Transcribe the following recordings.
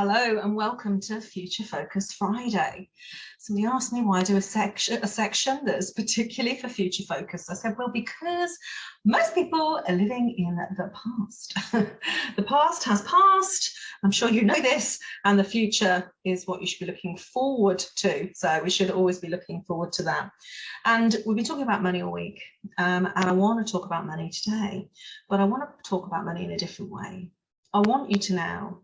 Hello and welcome to Future Focus Friday. Somebody asked me why I do a section that's particularly for future focus. I said, well, because most people are living in the past. The past has passed. I'm sure you know this, and the future is what you should be looking forward to. So we should always be looking forward to that. And we've been talking about money all week, and I want to talk about money today, but I want to talk about money in a different way. I want you to now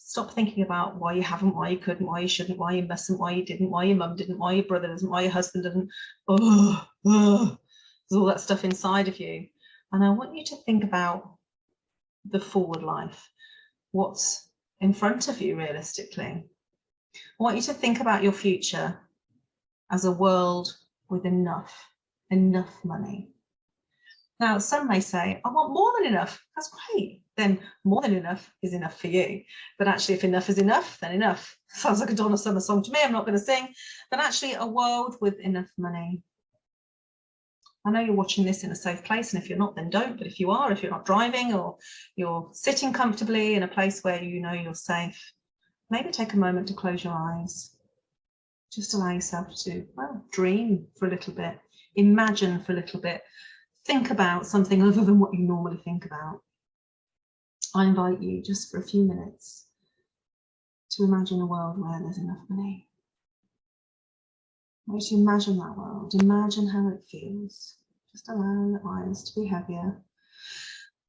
stop thinking about why you haven't, why you couldn't, why you shouldn't, why you mustn't, why you didn't, why your mum didn't, why your brother doesn't, why your husband didn't. There's all that stuff inside of you. And I want you to think about the forward life, what's in front of you realistically. I want you to think about your future as a world with enough money. Now, some may say, I want more than enough. That's great. Then more than enough is enough for you. But actually, if enough is enough, then enough. Sounds like a Donna Summer song to me. I'm not going to sing. But actually, a world with enough money. I know you're watching this in a safe place, and if you're not, then don't. But if you are, if you're not driving or you're sitting comfortably in a place where you know you're safe, maybe take a moment to close your eyes. Just allow yourself to, well, dream for a little bit. Imagine for a little bit. Think about something other than what you normally think about. I invite you just for a few minutes to imagine a world where there's enough money. I want you to imagine that world. Imagine how it feels. Just allow the eyes to be heavier.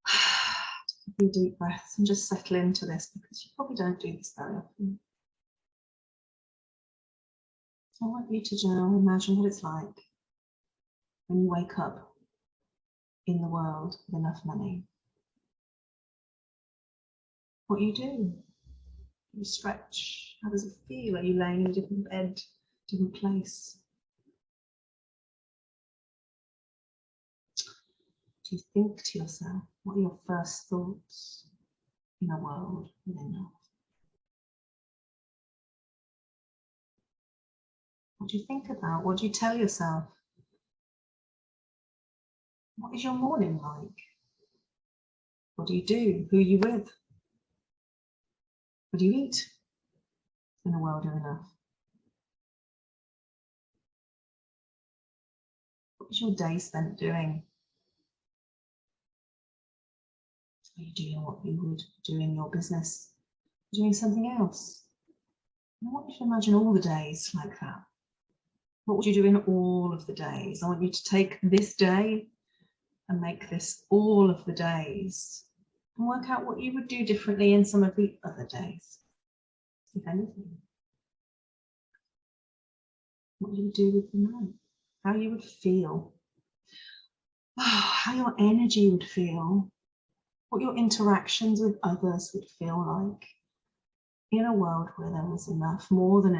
Take a few deep breaths and just settle into this, because you probably don't do this very often. I want you to now imagine what it's like when you wake up in the world with enough money. What you do, you stretch. How does it feel? Are you laying in a different bed, different place? Do you think to yourself, what are your first thoughts in a world with enough? What do you think about? What do you tell yourself? What is your morning like? What do you do? Who are you with? What do you eat in a world of enough? What is your day spent doing? Are you doing what you would do in your business? Doing something else? I want you to imagine all the days like that. What would you do in all of the days? I want you to take this day and make this all of the days, and work out what you would do differently in some of the other days, if anything. What you would do with the night, how you would feel, how your energy would feel, what your interactions with others would feel like in a world where there was enough, more than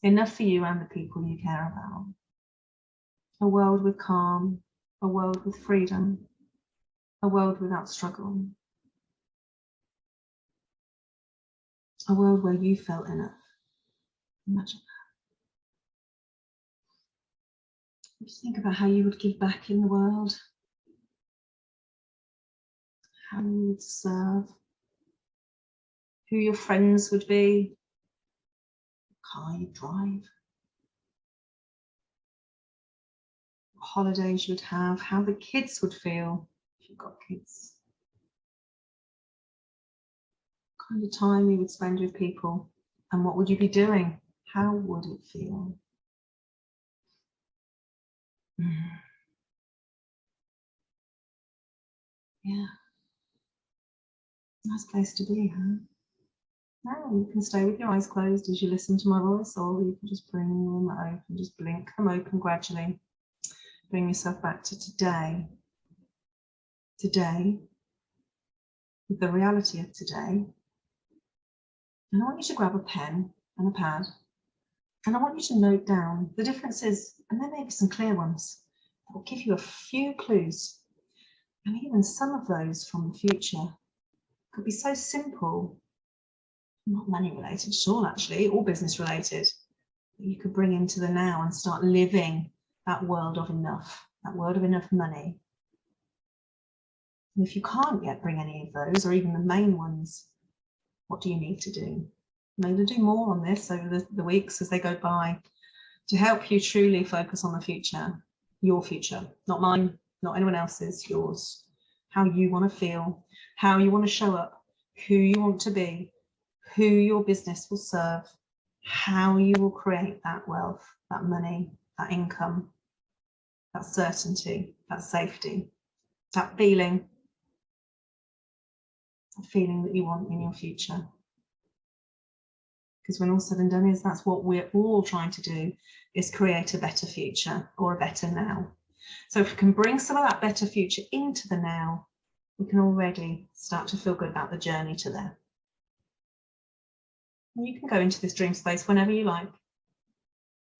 enough for you and the people you care about. A world with calm, a world with freedom, a world without struggle. A world where you felt enough. Imagine that. Just think about how you would give back in the world, how you would serve, who your friends would be, what car you'd drive, what holidays you would have, how the kids would feel if you've got kids, what kind of time you would spend with people, and what would you be doing? How would it feel? Yeah, nice place to be, huh? Now you can stay with your eyes closed as you listen to my voice, or you can just bring them open, just blink them open gradually. Bring yourself back to today. Today, with the reality of today. And I want you to grab a pen and a pad, and I want you to note down the differences, and there may be some clear ones that will give you a few clues. And even some of those from the future could be so simple, not money related at all actually, or business related, that you could bring into the now and start living that world of enough money. And if you can't yet bring any of those, or even the main ones, What do you need to do? Maybe do more on this over the weeks as they go by to help you truly focus on the future, your future, not mine, not anyone else's, yours. How you want to feel, how you want to show up, who you want to be, who your business will serve, how you will create that wealth, that money, that income, that certainty, that safety, that feeling that you want in your future. Because when all said and done is, that's what we're all trying to do, is create a better future or a better now. So if we can bring some of that better future into the now, we can already start to feel good about the journey to there. And you can go into this dream space whenever you like.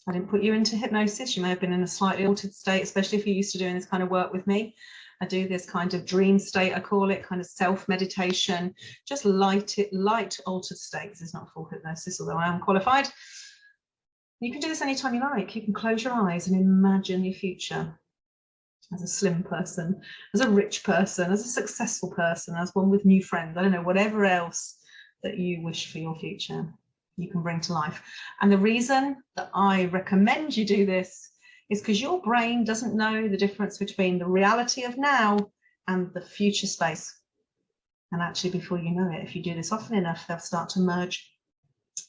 I didn't put you into hypnosis. You may have been in a slightly altered state, especially if you're used to doing this kind of work with me. I do this kind of dream state, I call it, kind of self-meditation, just light altered states. It's not full hypnosis, although I am qualified. You can do this anytime you like. You can close your eyes and imagine your future as a slim person, as a rich person, as a successful person, as one with new friends, I don't know, whatever else that you wish for your future, you can bring to life. And the reason that I recommend you do this is because your brain doesn't know the difference between the reality of now and the future space. And actually, before you know it, if you do this often enough, they'll start to merge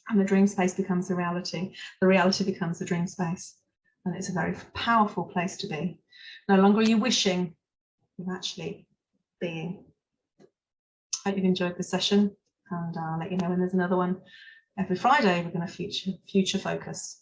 and the dream space becomes the reality. The reality becomes the dream space. And it's a very powerful place to be. No longer are you wishing, you're actually being. I hope you've enjoyed this session, and I'll let you know when there's another one. Every Friday, we're going to future focus.